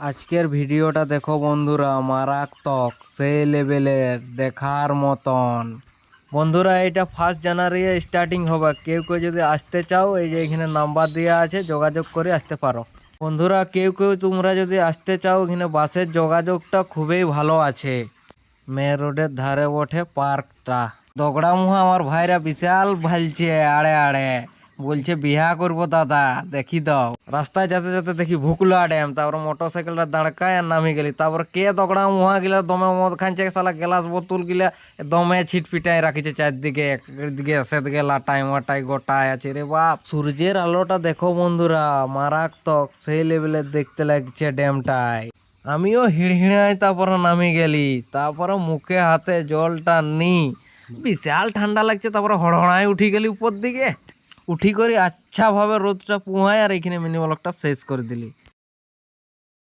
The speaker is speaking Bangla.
আজকের ভিডিওটা দেখো বন্ধুরা, মারাত্মক সেই লেভেলের, দেখার মতন। বন্ধুরা এটা 1 জানুয়ারি স্টার্টিং হবে। কেউ কেউ যদি আসতে চাও, এই যে এখানে নাম্বার দেওয়া আছে, যোগাযোগ করে আসতে পারো। বন্ধুরা কেউ কেউ তোমরা যদি আসতে চাও, এখানে বাসের যোগাযোগটা খুবই ভালো আছে। মেন রোডের ধারে বটে পার্কটা। দগড়ামুহা আমার ভাইরা বিশাল ভালছে, আড়ে আড়ে বলছে বিহা করবো দাদা, দেখি দাও। রাস্তায় যেতে যেতে দেখি ভুকলা ড্যাম, তারপরে মোটর সাইকেলটা দাঁড়কায় আর নামি গেলি। তারপরে কে দগড়া মুহা গিলা দমে মদ খাইছে, সালা গ্লাস বোতল গিলা দমে ছিটপিটাই রাখিছে চারদিকে, একদিকে সেদিকে লাটাই মাটাই গোটায় আছে রে বাপ। সূর্যের আলোটা দেখো বন্ধুরা, মারাত্মক সেই লেভেলের দেখতে লাগছে ড্যামটাই। আমিও হিড়হিড়াই তারপরে নামি গেলি, তারপরে মুখে হাতে জলটা নি, বিশাল ঠান্ডা লাগছে। তারপরে হড়হড়াই উঠি গেলি উপর দিকে, উঠি করে আচ্ছা ভাবে রোদটা পুহায় আর এখানে মিনি ব্লগটা শেষ করে দিলি।